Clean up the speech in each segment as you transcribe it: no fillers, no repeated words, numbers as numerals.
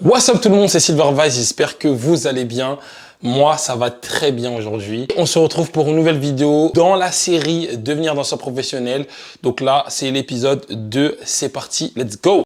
What's up tout le monde, c'est Silvervice, j'espère que vous allez bien. Moi, ça va très bien aujourd'hui. On se retrouve pour une nouvelle vidéo dans la série Devenir danseur professionnel. Donc là, c'est l'épisode 2. C'est parti, let's go!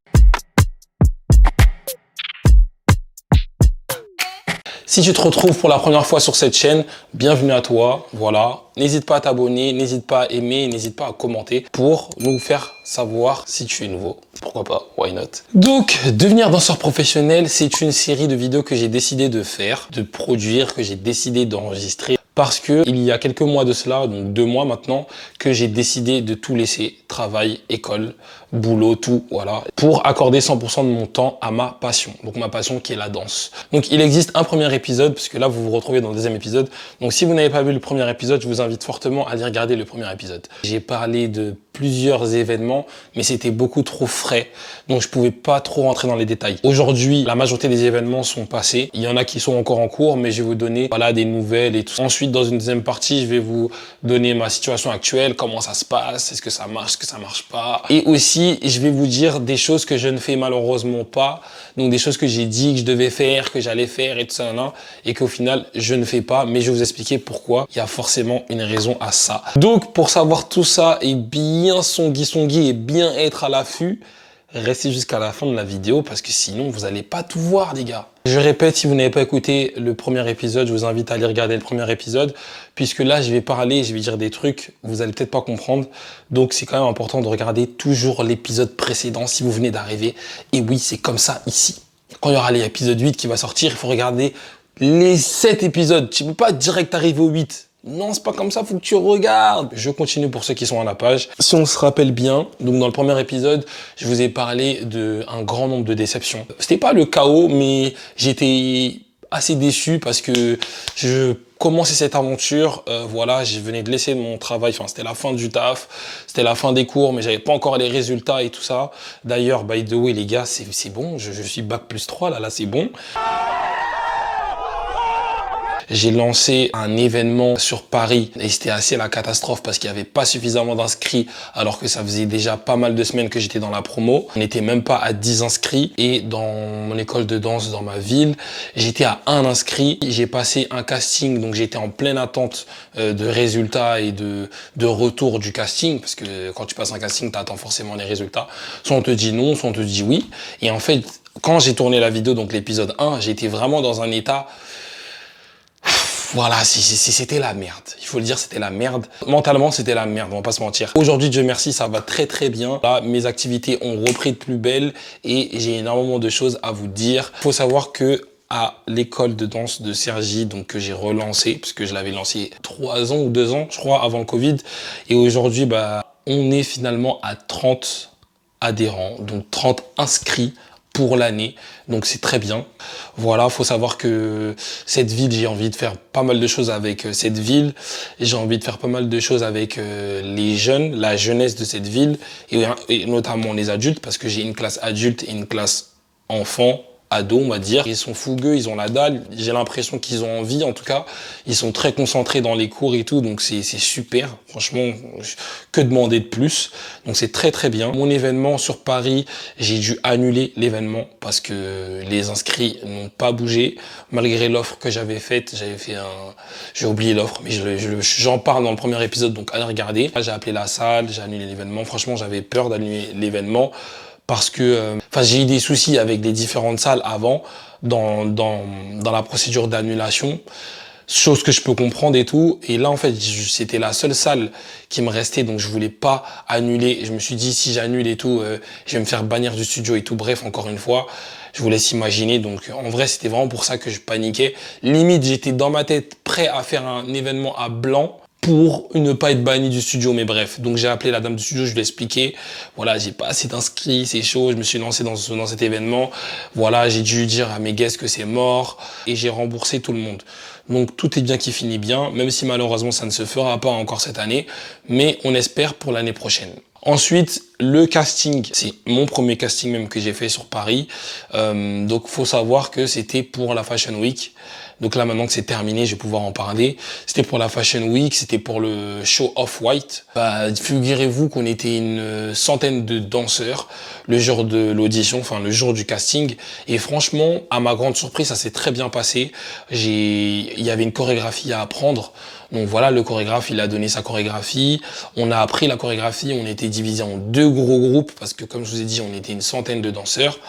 Si tu te retrouves pour la première fois sur cette chaîne, bienvenue à toi, voilà. N'hésite pas à t'abonner, n'hésite pas à aimer, n'hésite pas à commenter pour nous faire savoir si tu es nouveau. Pourquoi pas, why not? Donc, devenir danseur professionnel, c'est une série de vidéos que j'ai décidé de faire, de produire, que j'ai décidé d'enregistrer. Parce que il y a quelques mois de cela, donc 2 mois maintenant, que j'ai décidé de tout laisser, travail, école, boulot, tout, voilà, pour accorder 100% de mon temps à ma passion. Donc ma passion qui est la danse. Donc il existe un premier épisode, puisque là vous vous retrouvez dans le deuxième épisode. Donc si vous n'avez pas vu le premier épisode, je vous invite fortement à aller regarder le premier épisode. J'ai parlé de plusieurs événements, mais c'était beaucoup trop frais, donc je pouvais pas trop rentrer dans les détails. Aujourd'hui, la majorité des événements sont passés. Il y en a qui sont encore en cours, mais je vais vous donner voilà, des nouvelles et tout. Ensuite, dans une deuxième partie, je vais vous donner ma situation actuelle, comment ça se passe, est-ce que ça marche, est-ce que ça marche pas. Et aussi, je vais vous dire des choses que je ne fais malheureusement pas, donc des choses que j'ai dit que je devais faire, que j'allais faire et tout ça, et qu'au final, je ne fais pas, mais je vais vous expliquer pourquoi. Il y a forcément une raison à ça. Donc, pour savoir tout ça et bien songui et bien être à l'affût, restez jusqu'à la fin de la vidéo parce que sinon, vous n'allez pas tout voir, les gars. Je répète, si vous n'avez pas écouté le premier épisode, je vous invite à aller regarder le premier épisode, puisque là, je vais parler, je vais dire des trucs, vous allez peut-être pas comprendre. Donc, c'est quand même important de regarder toujours l'épisode précédent si vous venez d'arriver. Et oui, c'est comme ça ici. Quand il y aura l'épisode 8 qui va sortir, il faut regarder les 7 épisodes. Tu ne peux pas direct arriver au 8. Non, c'est pas comme ça, faut que tu regardes. Je continue pour ceux qui sont à la page. Si on se rappelle bien, donc dans le premier épisode, je vous ai parlé d'un grand nombre de déceptions. C'était pas le chaos, mais j'étais assez déçu parce que je commençais cette aventure, voilà, je venais de laisser mon travail, enfin c'était la fin du taf, c'était la fin des cours, mais j'avais pas encore les résultats et tout ça. D'ailleurs, by the way les gars, c'est bon, je suis bac+3 là c'est bon. J'ai lancé un événement sur Paris et c'était assez la catastrophe parce qu'il n'y avait pas suffisamment d'inscrits alors que ça faisait déjà pas mal de semaines que j'étais dans la promo. On n'était même pas à 10 inscrits et dans mon école de danse dans ma ville, j'étais à 1 inscrit. J'ai passé un casting, donc j'étais en pleine attente de résultats et de retour du casting parce que quand tu passes un casting, tu attends forcément les résultats. Soit on te dit non, soit on te dit oui. Et en fait, quand j'ai tourné la vidéo, donc l'épisode 1, j'étais vraiment dans un état... Voilà, c'était la merde. Il faut le dire, c'était la merde. Mentalement, c'était la merde, on va pas se mentir. Aujourd'hui, Dieu merci, ça va très très bien. Là, mes activités ont repris de plus belle et j'ai énormément de choses à vous dire. Il faut savoir que à l'école de danse de Cergy, donc que j'ai relancé, puisque je l'avais lancé 3 ans ou 2 ans, je crois, avant le Covid. Et aujourd'hui, on est finalement à 30 adhérents, donc 30 inscrits pour l'année, donc c'est très bien. Voilà, faut savoir que cette ville, j'ai envie de faire pas mal de choses avec cette ville, j'ai envie de faire pas mal de choses avec les jeunes, la jeunesse de cette ville, et notamment les adultes, parce que j'ai une classe adulte et une classe enfant, ados, on va dire. Ils sont fougueux, ils ont la dalle, j'ai l'impression qu'ils ont envie, en tout cas. Ils sont très concentrés dans les cours et tout, donc c'est super. Franchement, que demander de plus? Donc c'est très très bien. Mon événement sur Paris, j'ai dû annuler l'événement parce que les inscrits n'ont pas bougé. Malgré l'offre que j'avais faite, j'ai oublié l'offre, mais j'en parle dans le premier épisode, donc allez regarder. J'ai appelé la salle, j'ai annulé l'événement. Franchement, j'avais peur d'annuler l'événement. Parce que j'ai eu des soucis avec les différentes salles avant dans la procédure d'annulation, chose que je peux comprendre et tout. Et là, en fait, c'était la seule salle qui me restait, donc je voulais pas annuler. Je me suis dit, si j'annule et tout, je vais me faire bannir du studio et tout. Bref, encore une fois, je vous laisse imaginer. Donc, en vrai, c'était vraiment pour ça que je paniquais. Limite, j'étais dans ma tête prêt à faire un événement à blanc pour ne pas être banni du studio, mais bref. Donc j'ai appelé la dame du studio, je lui ai expliqué, voilà, j'ai pas assez d'inscrits, c'est chaud, je me suis lancé dans cet événement, voilà, j'ai dû dire à mes guests que c'est mort, et j'ai remboursé tout le monde. Donc tout est bien qui finit bien, même si malheureusement ça ne se fera pas encore cette année, mais on espère pour l'année prochaine. Ensuite, Le casting, c'est mon premier casting même que j'ai fait sur Paris. Donc, faut savoir que c'était pour la Fashion Week. Donc là, maintenant que c'est terminé, je vais pouvoir en parler. C'était pour la Fashion Week, c'était pour le show Off-White. Figurez-vous qu'on était une centaine de danseurs le jour de l'audition, enfin le jour du casting. Et franchement, à ma grande surprise, ça s'est très bien passé. Il y avait une chorégraphie à apprendre. Donc voilà, le chorégraphe, il a donné sa chorégraphie. On a appris la chorégraphie. On était divisé en deux gros groupes parce que, comme je vous ai dit, on était une centaine de danseurs.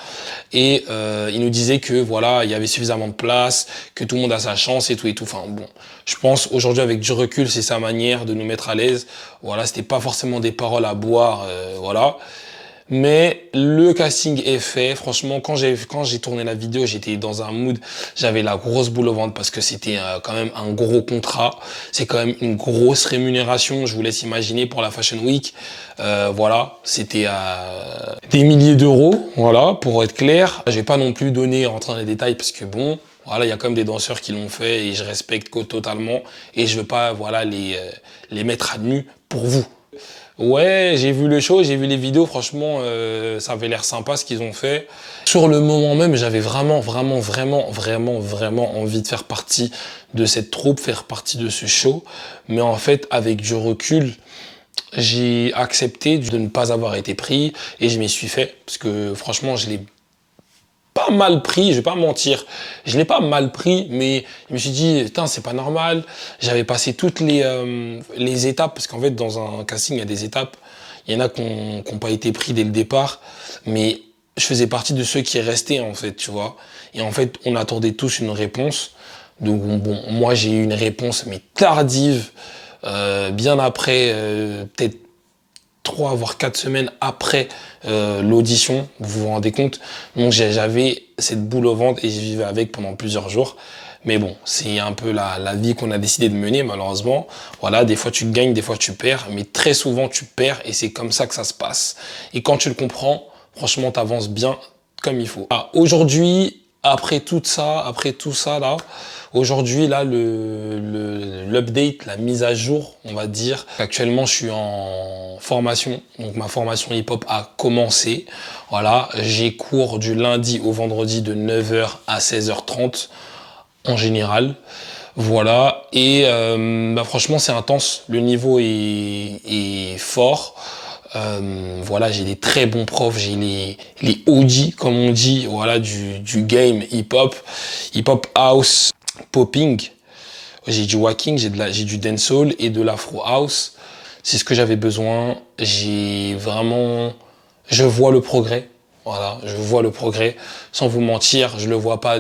Et il nous disait que voilà, il y avait suffisamment de place, que tout le monde a sa chance et tout et tout. Enfin bon, je pense aujourd'hui avec du recul, c'est sa manière de nous mettre à l'aise. Voilà, c'était pas forcément des paroles à boire, voilà. Mais le casting est fait. Franchement, quand j'ai tourné la vidéo, j'étais dans un mood. J'avais la grosse boule au ventre parce que c'était quand même un gros contrat. C'est quand même une grosse rémunération. Je vous laisse imaginer pour la Fashion Week. Voilà, c'était des milliers d'euros. Voilà, pour être clair. Je vais pas non plus rentrer dans les détails parce que bon, voilà, il y a quand même des danseurs qui l'ont fait et je respecte totalement. Et je veux pas, voilà, les mettre à nu pour vous. Ouais, j'ai vu le show, j'ai vu les vidéos, franchement, ça avait l'air sympa ce qu'ils ont fait. Sur le moment même, j'avais vraiment envie de faire partie de cette troupe, faire partie de ce show. Mais en fait, avec du recul, j'ai accepté de ne pas avoir été pris et je m'y suis fait. Parce que franchement, je l'ai pas mal pris, je vais pas mentir. Je l'ai pas mal pris, mais je me suis dit, putain, c'est pas normal. J'avais passé toutes les étapes, parce qu'en fait, dans un casting, il y a des étapes. Il y en a qui n'ont pas été pris dès le départ, mais je faisais partie de ceux qui restaient, en fait, tu vois. Et en fait, on attendait tous une réponse. Donc, bon, moi, j'ai eu une réponse, mais tardive, bien après, peut-être 3 voire 4 semaines après l'audition, vous vous rendez compte. Donc j'avais cette boule au ventre et je vivais avec pendant plusieurs jours. Mais bon, c'est un peu la vie qu'on a décidé de mener, malheureusement. Voilà, des fois tu gagnes, des fois tu perds, mais très souvent tu perds et c'est comme ça que ça se passe. Et quand tu le comprends, franchement, t'avances bien comme il faut. Aujourd'hui, après tout ça là, aujourd'hui là, l'update, la mise à jour, on va dire. Actuellement, je suis en formation, donc ma formation hip-hop a commencé. Voilà, j'ai cours du lundi au vendredi de 9h à 16h30 en général. Voilà, et franchement, c'est intense. Le niveau est fort. Voilà, j'ai des très bons profs, j'ai les OG, comme on dit, voilà, du game hip-hop house, popping. J'ai du walking, j'ai du dancehall et de l'afro house. C'est ce que j'avais besoin. Je vois le progrès. Voilà, je vois le progrès. Sans vous mentir, je le vois pas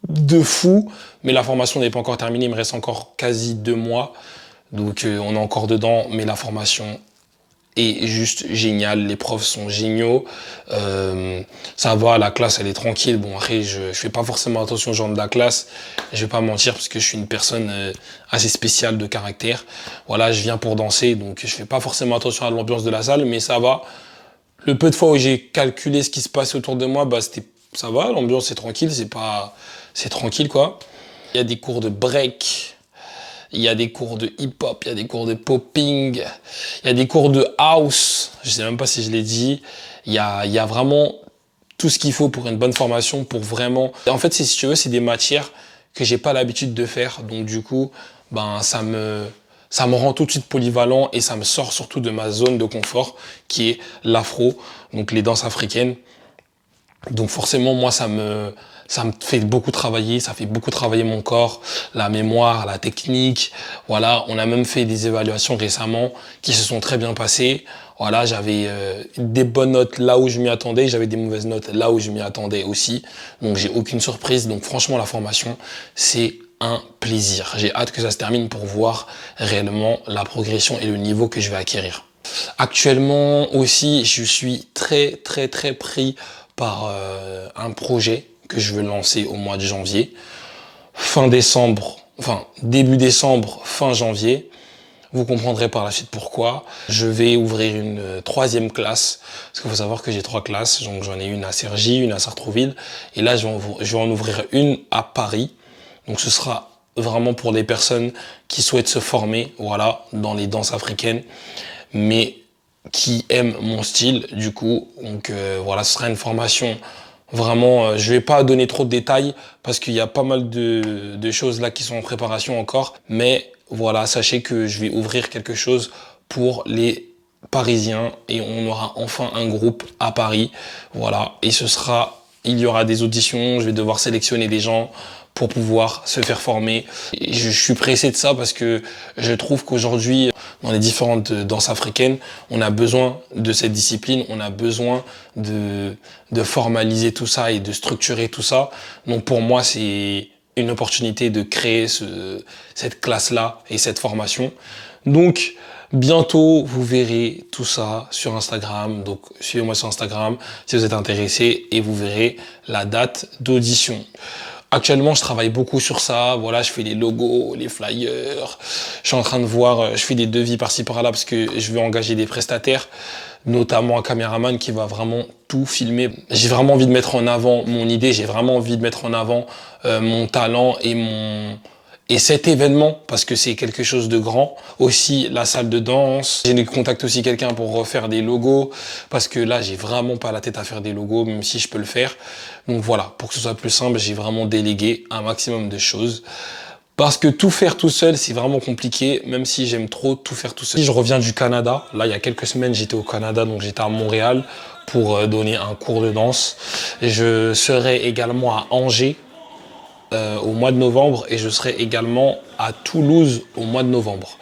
de fou, mais la formation n'est pas encore terminée. Il me reste encore quasi 2 mois. Donc, on est encore dedans, mais la formation est juste génial, les profs sont géniaux, ça va, la classe elle est tranquille. Bon après je fais pas forcément attention aux gens de la classe, je vais pas mentir parce que je suis une personne assez spéciale de caractère. Voilà, je viens pour danser, donc je fais pas forcément attention à l'ambiance de la salle, mais ça va. Le peu de fois où j'ai calculé ce qui se passe autour de moi, bah ça va, l'ambiance est tranquille, c'est tranquille quoi. Il y a des cours de break. Il y a des cours de hip-hop, il y a des cours de popping, il y a des cours de house, je sais même pas si je l'ai dit. Il y a vraiment tout ce qu'il faut pour une bonne formation, pour vraiment... En fait, si tu veux, c'est des matières que j'ai pas l'habitude de faire. Donc du coup, ça me rend tout de suite polyvalent et ça me sort surtout de ma zone de confort qui est l'afro, donc les danses africaines. Donc forcément, moi, ça me fait beaucoup travailler, ça fait beaucoup travailler mon corps, la mémoire, la technique. Voilà, on a même fait des évaluations récemment qui se sont très bien passées. Voilà, j'avais des bonnes notes là où je m'y attendais, j'avais des mauvaises notes là où je m'y attendais aussi. Donc j'ai aucune surprise. Donc franchement, la formation, c'est un plaisir. J'ai hâte que ça se termine pour voir réellement la progression et le niveau que je vais acquérir. Actuellement aussi, je suis très pris par un projet que je veux lancer au mois de janvier. Début décembre, fin janvier. Vous comprendrez par la suite pourquoi. Je vais ouvrir une 3e classe. Parce qu'il faut savoir que j'ai 3 classes. Donc j'en ai une à Cergy, une à Sartrouville. Et là, je vais en ouvrir une à Paris. Donc ce sera vraiment pour les personnes qui souhaitent se former, voilà, dans les danses africaines. Mais qui aiment mon style, du coup. Donc voilà, ce sera une formation vraiment, je vais pas donner trop de détails parce qu'il y a pas mal de choses là qui sont en préparation encore. Mais voilà, sachez que je vais ouvrir quelque chose pour les Parisiens et on aura enfin un groupe à Paris. Voilà, et il y aura des auditions, je vais devoir sélectionner des gens pour pouvoir se faire former. Et je suis pressé de ça parce que je trouve qu'aujourd'hui, dans les différentes danses africaines, on a besoin de cette discipline, on a besoin de formaliser tout ça et de structurer tout ça. Donc pour moi, c'est une opportunité de créer cette classe-là et cette formation. Donc, bientôt, vous verrez tout ça sur Instagram. Donc, suivez-moi sur Instagram si vous êtes intéressé et vous verrez la date d'audition. Actuellement, je travaille beaucoup sur ça. Voilà, je fais les logos, les flyers. Je suis en train de voir, je fais des devis par-ci par-là parce que je vais engager des prestataires, notamment un caméraman qui va vraiment tout filmer. J'ai vraiment envie de mettre en avant mon idée. J'ai vraiment envie de mettre en avant mon talent et cet événement, parce que c'est quelque chose de grand. Aussi, la salle de danse. J'ai contacté aussi quelqu'un pour refaire des logos, parce que là, j'ai vraiment pas la tête à faire des logos, même si je peux le faire. Donc voilà, pour que ce soit plus simple, j'ai vraiment délégué un maximum de choses. Parce que tout faire tout seul, c'est vraiment compliqué, même si j'aime trop tout faire tout seul. Je reviens du Canada. Là, il y a quelques semaines, j'étais au Canada, donc j'étais à Montréal pour donner un cours de danse. Je serai également à Angers, au mois de novembre et je serai également à Toulouse au mois de novembre.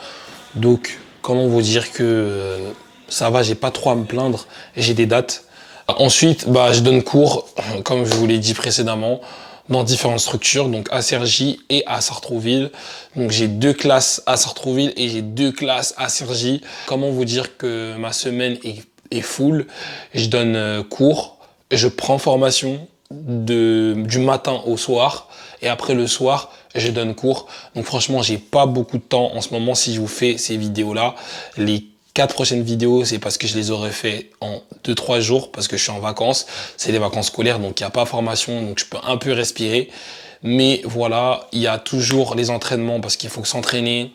Donc, comment vous dire que ça va, j'ai pas trop à me plaindre, j'ai des dates. Ensuite, je donne cours, comme je vous l'ai dit précédemment, dans différentes structures, donc à Cergy et à Sartrouville. Donc j'ai 2 classes à Sartrouville et j'ai 2 classes à Cergy. Comment vous dire que ma semaine est full. Je donne cours, je prends formation du matin au soir et après le soir je donne cours. Donc franchement j'ai pas beaucoup de temps en ce moment. Si je vous fais ces vidéos là, les 4 prochaines vidéos c'est parce que je les aurais fait en 2-3 jours parce que je suis en vacances, c'est les vacances scolaires donc il n'y a pas formation donc je peux un peu respirer. Mais voilà, il y a toujours les entraînements parce qu'il faut s'entraîner.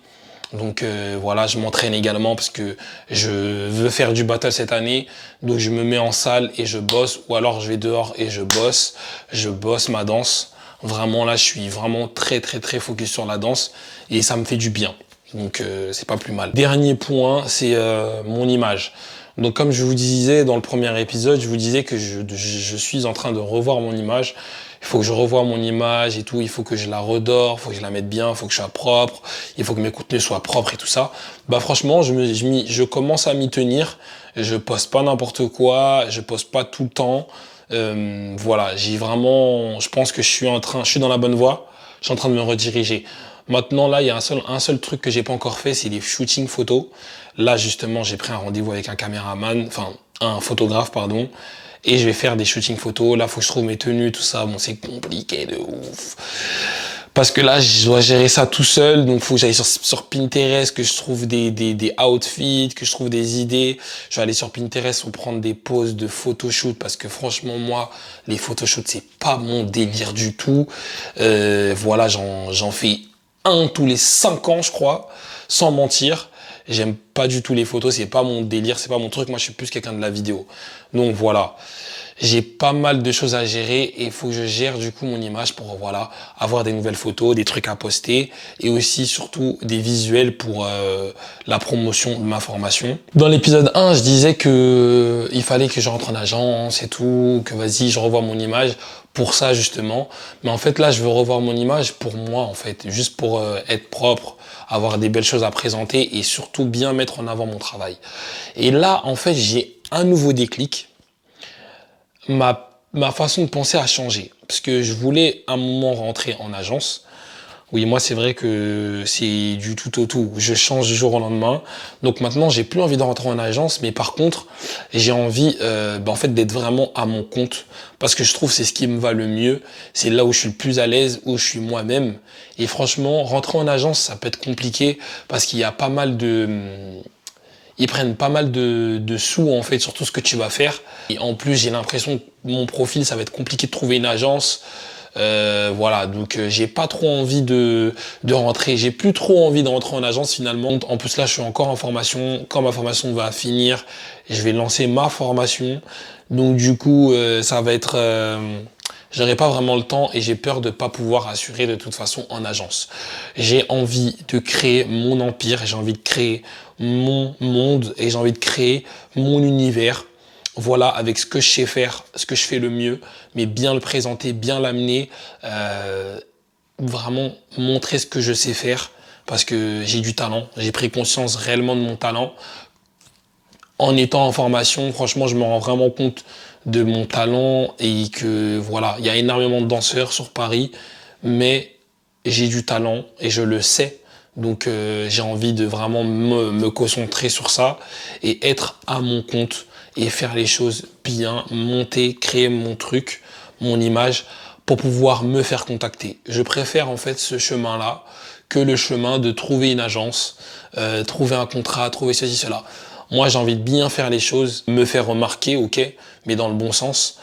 Donc voilà, je m'entraîne également parce que je veux faire du battle cette année. Donc je me mets en salle et je bosse. Ou alors je vais dehors et je bosse. Je bosse ma danse. Vraiment là, je suis vraiment très focus sur la danse. Et ça me fait du bien. Donc c'est pas plus mal. Dernier point, c'est mon image. Donc comme je vous disais dans le premier épisode, je vous disais que je suis en train de revoir mon image. Il faut que je revoie mon image et tout, il faut que je la redore, il faut que je la mette bien, il faut que je sois propre, il faut que mes contenus soient propres et tout ça. Franchement, je commence à m'y tenir. Je poste pas n'importe quoi, je poste pas tout le temps. Voilà, je pense que je suis dans la bonne voie. Je suis en train de me rediriger. Maintenant, là, il y a un seul truc que j'ai pas encore fait, c'est les shootings photos. Là, justement, j'ai pris un rendez-vous avec un photographe, pardon. Et je vais faire des shootings photos. Là, faut que je trouve mes tenues, tout ça. Bon, c'est compliqué de ouf. Parce que là, je dois gérer ça tout seul. Donc, faut que j'aille sur Pinterest, que je trouve des outfits, que je trouve des idées. Je vais aller sur Pinterest pour prendre des poses de photoshoot. Parce que franchement, moi, les photoshoots, c'est pas mon délire du tout. Voilà, j'en fais un tous les 5 ans, je crois, sans mentir. J'aime pas du tout les photos, c'est pas mon délire, c'est pas mon truc. Moi, je suis plus quelqu'un de la vidéo. Donc voilà, j'ai pas mal de choses à gérer et il faut que je gère du coup mon image pour voilà avoir des nouvelles photos, des trucs à poster et aussi surtout des visuels pour la promotion de ma formation. Dans l'épisode 1, je disais que il fallait que je rentre en agence et tout, que vas-y, je revois mon image pour ça justement. Mais en fait là, je veux revoir mon image pour moi en fait, juste pour être propre, avoir des belles choses à présenter et surtout bien mettre en avant mon travail. Et là, en fait, j'ai un nouveau déclic. Ma façon de penser a changé. Parce que je voulais à un moment rentrer en agence. Oui, moi, c'est vrai que c'est du tout au tout. Je change du jour au lendemain. Donc maintenant, j'ai plus envie de rentrer en agence. Mais par contre, j'ai envie en fait, d'être vraiment à mon compte. Parce que je trouve que c'est ce qui me va le mieux. C'est là où je suis le plus à l'aise, où je suis moi-même. Et franchement, rentrer en agence, ça peut être compliqué. Parce qu'il y a pas mal ils prennent pas mal de sous en fait sur tout ce que tu vas faire. Et en plus, j'ai l'impression que mon profil, ça va être compliqué de trouver une agence. Voilà, donc j'ai pas trop envie de rentrer, j'ai plus trop envie de rentrer en agence finalement. En plus là, je suis encore en formation. Quand ma formation va finir, je vais lancer ma formation. Donc du coup, ça va être... j'aurai pas vraiment le temps et j'ai peur de pas pouvoir assurer de toute façon en agence. J'ai envie de créer mon empire, j'ai envie de créer mon monde et j'ai envie de créer mon univers. Voilà, avec ce que je sais faire, ce que je fais le mieux, mais bien le présenter, bien l'amener, vraiment montrer ce que je sais faire, parce que j'ai du talent, j'ai pris conscience réellement de mon talent. En étant en formation, franchement, je me rends vraiment compte de mon talent et que voilà, il y a énormément de danseurs sur Paris, mais j'ai du talent et je le sais. Donc j'ai envie de vraiment me concentrer sur ça et être à mon compte et faire les choses bien, monter, créer mon truc, mon image pour pouvoir me faire contacter. Je préfère en fait ce chemin-là que le chemin de trouver une agence, trouver un contrat, trouver ceci, cela. Moi, j'ai envie de bien faire les choses, me faire remarquer, ok, mais dans le bon sens.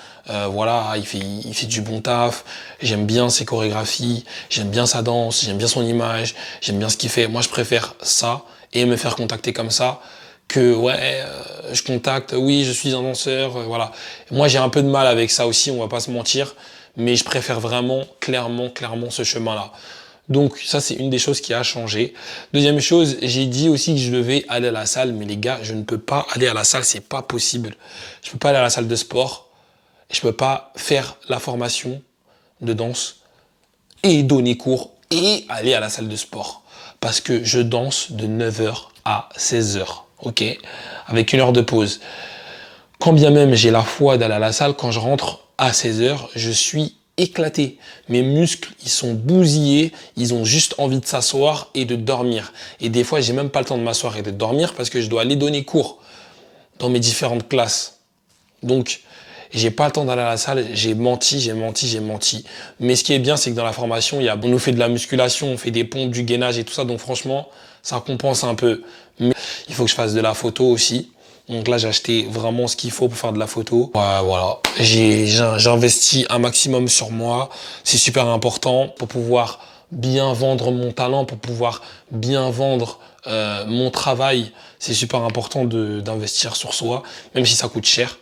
Voilà, il fait du bon taf, j'aime bien ses chorégraphies, j'aime bien sa danse, j'aime bien son image, j'aime bien ce qu'il fait. Moi, je préfère ça et me faire contacter comme ça que, ouais, je contacte, oui, je suis un danseur, voilà. Moi, j'ai un peu de mal avec ça aussi, on va pas se mentir, mais je préfère vraiment, clairement ce chemin-là. Donc ça, c'est une des choses qui a changé. Deuxième chose, j'ai dit aussi que je devais aller à la salle, mais les gars, je ne peux pas aller à la salle, c'est pas possible. Je peux pas aller à la salle de sport, je peux pas faire la formation de danse et donner cours et aller à la salle de sport. Parce que je danse de 9h à 16h, ok? Avec une heure de pause. Quand bien même j'ai la foi d'aller à la salle, quand je rentre à 16h, je suis éclaté. Mes muscles, ils sont bousillés, ils ont juste envie de s'asseoir et de dormir. Et des fois, j'ai même pas le temps de m'asseoir et de dormir parce que je dois aller donner cours dans mes différentes classes. Donc, j'ai pas le temps d'aller à la salle, j'ai menti. Mais ce qui est bien, c'est que dans la formation, on nous fait de la musculation, on fait des pompes, du gainage et tout ça. Donc franchement, ça compense un peu. Mais il faut que je fasse de la photo aussi. Donc là, j'ai acheté vraiment ce qu'il faut pour faire de la photo. Ouais, voilà, j'investis un maximum sur moi. C'est super important pour pouvoir bien vendre mon talent, pour pouvoir bien vendre mon travail. C'est super important d'investir sur soi, même si ça coûte cher.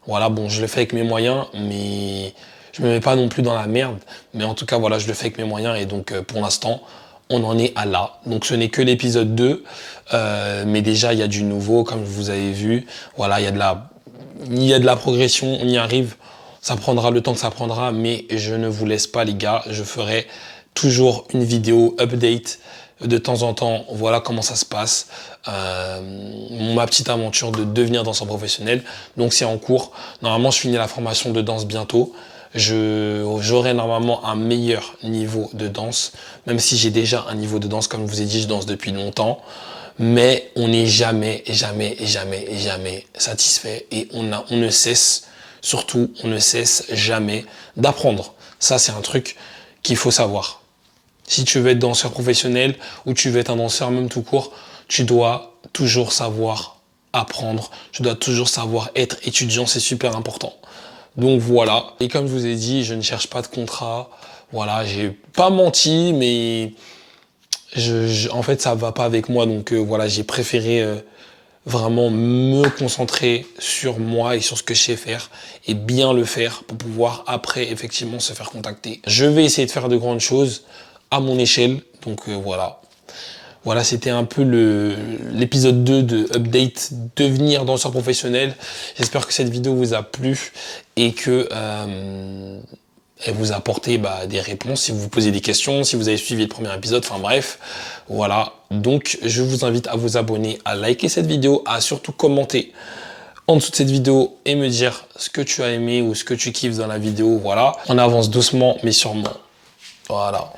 Voilà, bon, je le fais avec mes moyens, mais je me mets pas non plus dans la merde. Mais en tout cas, voilà, je le fais avec mes moyens et donc pour l'instant, on en est à là. Donc ce n'est que l'épisode 2, mais déjà il y a du nouveau, comme vous avez vu. Voilà, il y a de la progression, on y arrive. Ça prendra le temps que ça prendra, mais je ne vous laisse pas les gars. Je ferai toujours une vidéo update de temps en temps. Voilà comment ça se passe. Ma petite aventure de devenir danseur professionnel. Donc c'est en cours. Normalement, je finis la formation de danse bientôt. J'aurai normalement un meilleur niveau de danse, même si j'ai déjà un niveau de danse, comme je vous ai dit, je danse depuis longtemps, mais on n'est jamais satisfait et on ne cesse, surtout, on ne cesse jamais d'apprendre. Ça, c'est un truc qu'il faut savoir. Si tu veux être danseur professionnel ou tu veux être un danseur même tout court, tu dois toujours savoir apprendre, tu dois toujours savoir être étudiant, c'est super important. Donc voilà, et comme je vous ai dit, je ne cherche pas de contrat. Voilà, j'ai pas menti, mais en fait, ça va pas avec moi. Donc voilà, j'ai préféré vraiment me concentrer sur moi et sur ce que je sais faire et bien le faire pour pouvoir après effectivement se faire contacter. Je vais essayer de faire de grandes choses à mon échelle. Donc voilà. Voilà, c'était un peu l'épisode 2 de Update Devenir danseur professionnel. J'espère que cette vidéo vous a plu et que elle vous a apporté des réponses si vous vous posez des questions, si vous avez suivi le premier épisode, enfin bref. Voilà, donc je vous invite à vous abonner, à liker cette vidéo, à surtout commenter en dessous de cette vidéo et me dire ce que tu as aimé ou ce que tu kiffes dans la vidéo. Voilà, on avance doucement mais sûrement. Voilà.